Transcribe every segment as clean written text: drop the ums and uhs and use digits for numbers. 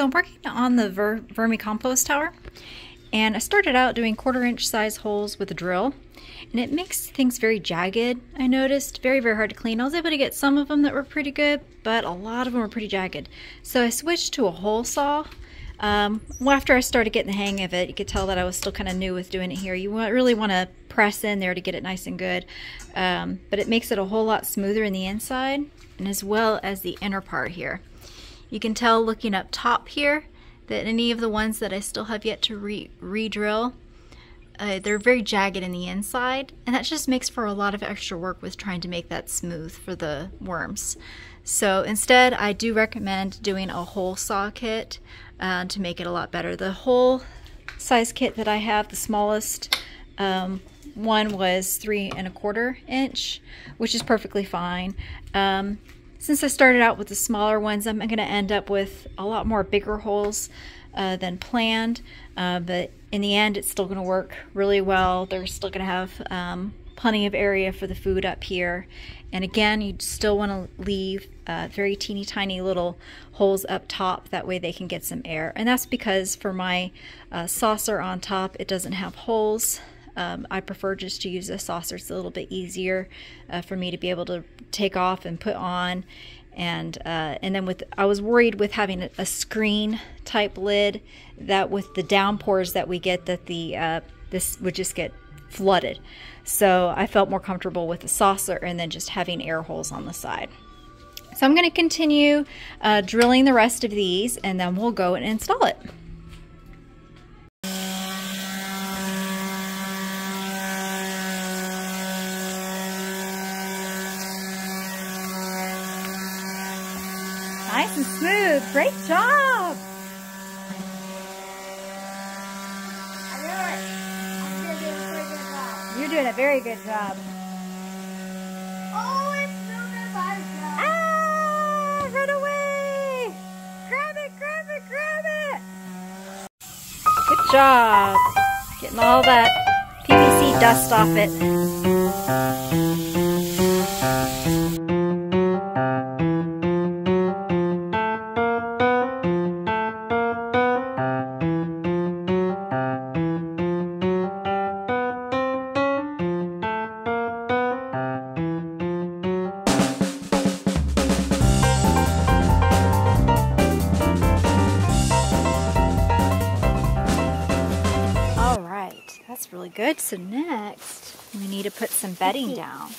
So I'm working on the Vermicompost Tower, and I started out doing 1/4-inch size holes with a drill, and it makes things very jagged. I noticed very hard to clean. I was able to get some of them that were pretty good, but a lot of them were pretty jagged. So I switched to a hole saw. After I started getting the hang of it, you could tell that I was still kind of new with doing it here. You really want to press in there to get it nice and good, but it makes it a whole lot smoother in the inside and as well as the inner part here. You can tell looking up top here that any of the ones that I still have yet to re-drill, they're very jagged in the inside, and that just makes for a lot of extra work with trying to make that smooth for the worms. So instead, I do recommend doing a hole saw kit to make it a lot better. The hole size kit that I have, the smallest one was 3 1/4 inch, which is perfectly fine. Since I started out with the smaller ones, I'm going to end up with a lot more bigger holes than planned, but in the end it's still going to work really well. They're still going to have plenty of area for the food up here, and again, you still want to leave very teeny tiny little holes up top, that way they can get some air. And that's because for my saucer on top, it doesn't have holes. I prefer just to use a saucer. It's a little bit easier for me to be able to take off and put on. And then I was worried with having a screen type lid that with the downpours that we get, that this would just get flooded. So I felt more comfortable with the saucer and then just having air holes on the side. So I'm going to continue drilling the rest of these, and then we'll go and install it. Nice and smooth. Great job. You're doing a very good job. Oh, it's moving by itself. Ah, run away. Grab it, grab it, grab it. Good job. Getting all that PVC dust off it. That's really good. So next, we need to put some bedding down.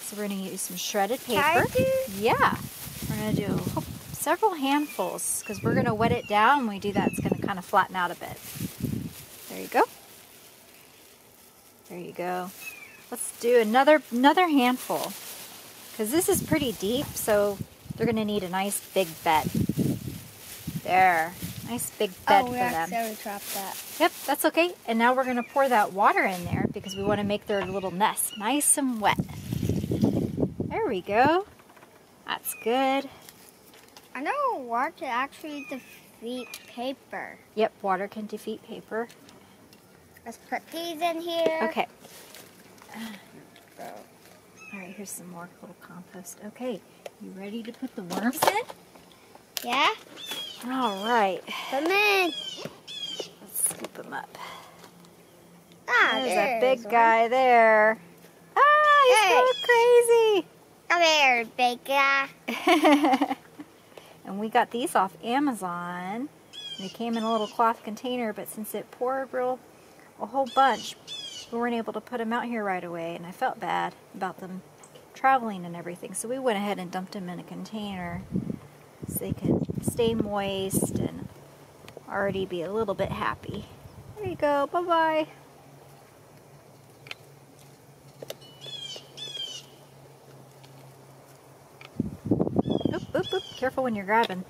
So we're going to use some shredded paper. Yeah. We're going to do several handfuls because we're going to wet it down. When we do that, it's going to kind of flatten out a bit. There you go. There you go. Let's do another handful because this is pretty deep, so they're going to need a nice big bed. There. Nice big bed for them. Oh, we accidentally dropped that. Yep, that's okay. And now we're going to pour that water in there because we want to make their little nest nice and wet. There we go. That's good. I know water can actually defeat paper. Yep, water can defeat paper. Let's put these in here. Okay. All right, here's some more little compost. Okay, you ready to put the worms in? Yeah. All right. Come in. Let's scoop them up. Ah, there's a big guy there. Ah, he's so crazy. Come here, big guy. And we got these off Amazon. They came in a little cloth container, but since it poured a whole bunch, we weren't able to put them out here right away, and I felt bad about them traveling and everything. So we went ahead and dumped them in a container so they could stay moist and already be a little bit happy. There you go. Bye-bye. Oop, oop, oop. Careful when you're grabbing.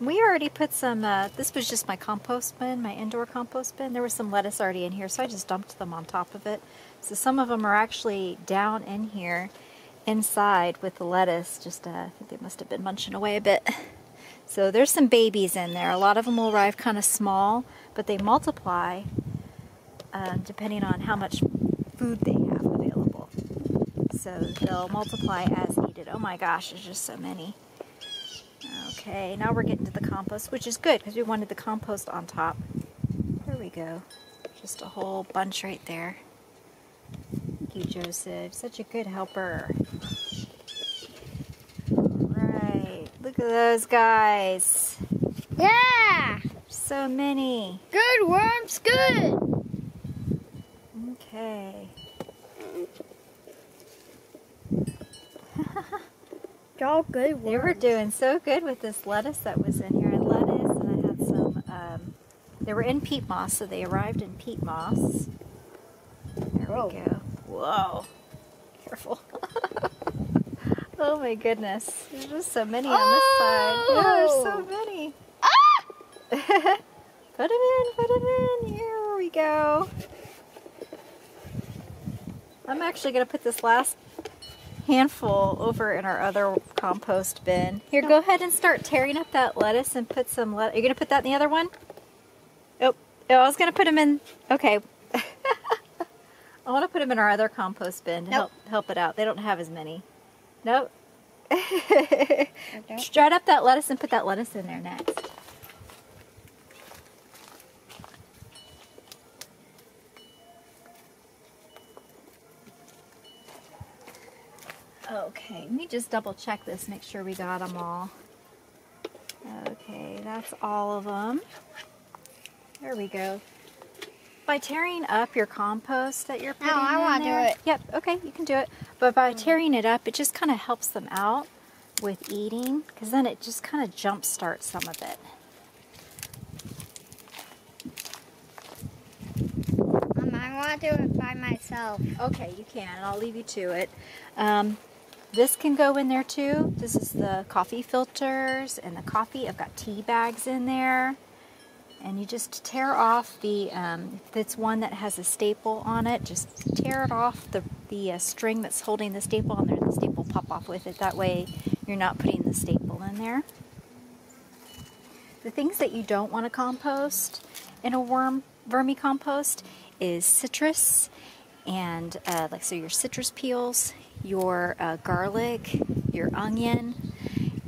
We already put some, this was just my compost bin, my indoor compost bin. There was some lettuce already in here, so I just dumped them on top of it. So some of them are actually down in here inside with the lettuce. Just I think they must have been munching away a bit. So there's some babies in there. A lot of them will arrive kind of small, but they multiply depending on how much food they have available. So they'll multiply as needed. Oh my gosh, there's just so many. Okay, now we're getting to the compost, which is good because we wanted the compost on top. There we go. Just a whole bunch right there. Thank you, Joseph. Such a good helper. Right. Look at those guys. Yeah. So many. Good worms, good. Okay. They're all good worms. They were doing so good with this lettuce that was in here. I had lettuce and I had some, they were in peat moss, so they arrived in peat moss. There we go. Whoa. Careful. Oh my goodness. There's just so many on this side. Yeah, there's so many. Ah! Put them in. Here we go. I'm actually going to put this last handful over in our other compost bin. Here, go ahead and start tearing up that lettuce and put some lettuce. You're going to put that in the other one? Oh, I was going to put them in. Okay. I want to put them in our other compost bin to help it out. They don't have as many. Nope. Strut up that lettuce and put that lettuce in there next. Okay, let me just double check this, make sure we got them all. Okay, that's all of them. There we go. By tearing up your compost that you're putting in there. I want to do it. Yep, okay, you can do it. But by tearing it up, it just kind of helps them out with eating, because then it just kind of jump starts some of it. I want to do it by myself. Okay, you can, and I'll leave you to it. This can go in there too. This is the coffee filters and the coffee. I've got tea bags in there. And you just tear off the, if it's one that has a staple on it, just tear it off the string that's holding the staple on there. The staple will pop off with it. That way you're not putting the staple in there. The things that you don't want to compost in a vermicompost is citrus and so your citrus peels, your garlic, your onion.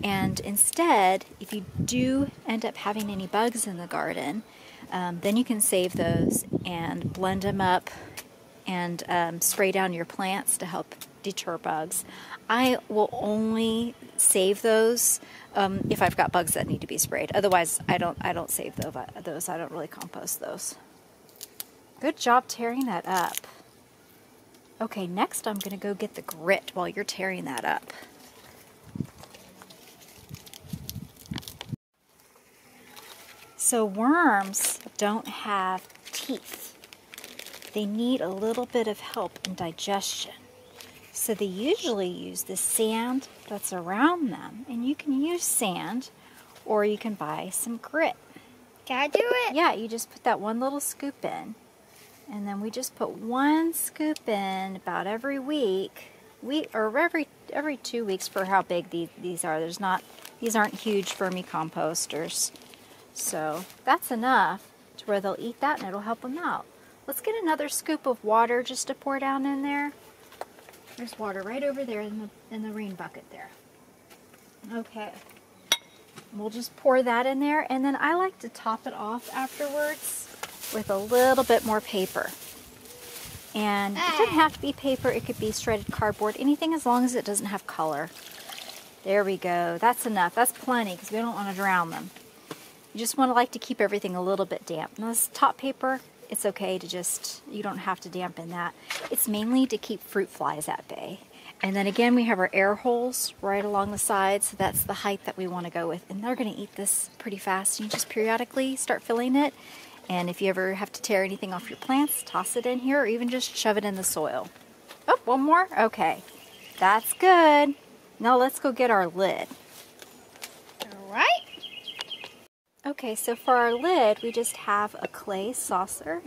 And instead, if you do end up having any bugs in the garden, then you can save those and blend them up and spray down your plants to help deter bugs. I will only save those if I've got bugs that need to be sprayed. Otherwise, I don't save those. I don't really compost those. Good job tearing that up. Okay, next I'm going to go get the grit while you're tearing that up. So worms don't have teeth. They need a little bit of help in digestion. So they usually use the sand that's around them. And you can use sand or you can buy some grit. Can I do it? Yeah, you just put that one little scoop in. And then we just put one scoop in about every week. Or every 2 weeks for how big these are. These aren't huge vermicomposters. So that's enough to where they'll eat that and it'll help them out. Let's get another scoop of water just to pour down in there. There's water right over there in the rain bucket there. Okay. We'll just pour that in there, and then I like to top it off afterwards with a little bit more paper. And it doesn't have to be paper, it could be shredded cardboard, anything as long as it doesn't have color. There we go. That's enough. That's plenty because we don't want to drown them. You just want to like to keep everything a little bit damp. Now this top paper, it's okay to you don't have to dampen that. It's mainly to keep fruit flies at bay. And then again, we have our air holes right along the sides. So that's the height that we want to go with. And they're going to eat this pretty fast. You just periodically start filling it. And if you ever have to tear anything off your plants, toss it in here or even just shove it in the soil. Oh, one more? Okay. That's good. Now let's go get our lid. All right. Okay, so for our lid, we just have a clay saucer.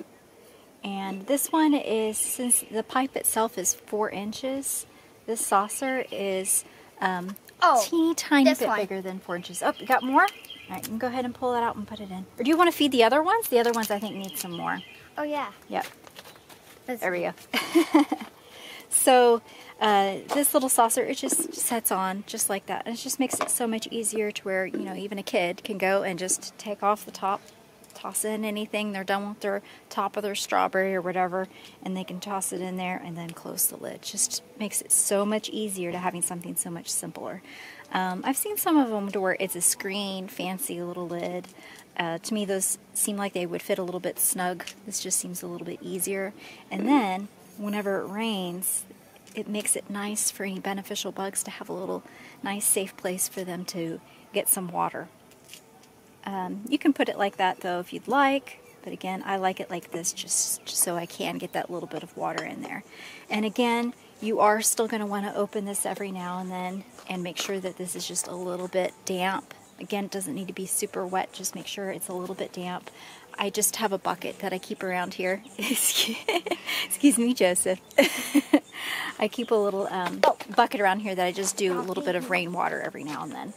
And this one is, since the pipe itself is 4 inches, this saucer is teeny tiny bit bigger than 4 inches. Oh, you got more? All right, you can go ahead and pull that out and put it in. Or do you want to feed the other ones? The other ones I think need some more. Oh, yeah. Yep. There we go. So This little saucer, it just sets on just like that. And it just makes it so much easier to where, you know, even a kid can go and just take off the top, toss in anything they're done with their top of their strawberry or whatever, and they can toss it in there and then close the lid. Just makes it so much easier to having something so much simpler. I've seen some of them to where it's a screen, fancy little lid. To me, those seem like they would fit a little bit snug. This just seems a little bit easier. And then, whenever it rains, it makes it nice for any beneficial bugs to have a little nice, safe place for them to get some water. You can put it like that, though, if you'd like. But again, I like it like this just so I can get that little bit of water in there. And again, you are still going to want to open this every now and then and make sure that this is just a little bit damp. Again, it doesn't need to be super wet, just make sure it's a little bit damp. I just have a bucket that I keep around here. Excuse me, Joseph. I keep a little bucket around here that I just do a little bit of rainwater every now and then.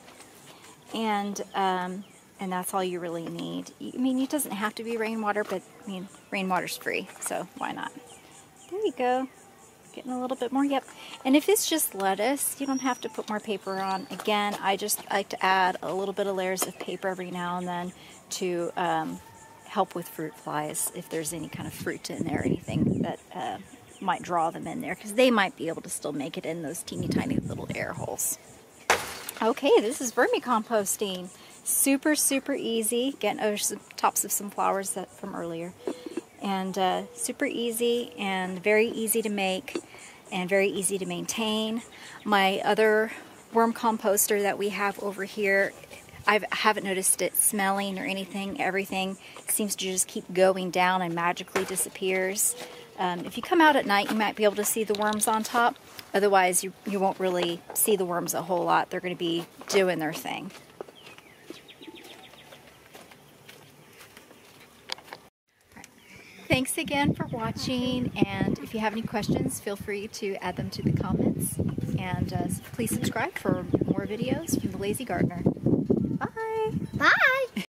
And that's all you really need. I mean, it doesn't have to be rainwater, but I mean, rainwater's free, so why not? There you go. Getting a little bit more, yep. And if it's just lettuce, you don't have to put more paper on. Again, I just like to add a little bit of layers of paper every now and then to help with fruit flies, if there's any kind of fruit in there or anything that might draw them in there, because they might be able to still make it in those teeny tiny little air holes. Okay, this is vermicomposting. Super, super easy. Again, oh, some tops of some flowers from earlier. And super easy and very easy to make and very easy to maintain. My other worm composter that we have over here, I haven't noticed it smelling or anything. Everything seems to just keep going down and magically disappears. If you come out at night, you might be able to see the worms on top. Otherwise, you won't really see the worms a whole lot. They're going to be doing their thing. Thanks again for watching, and if you have any questions, feel free to add them to the comments. And please subscribe for more videos from The Lazy Gardener. Bye! Bye!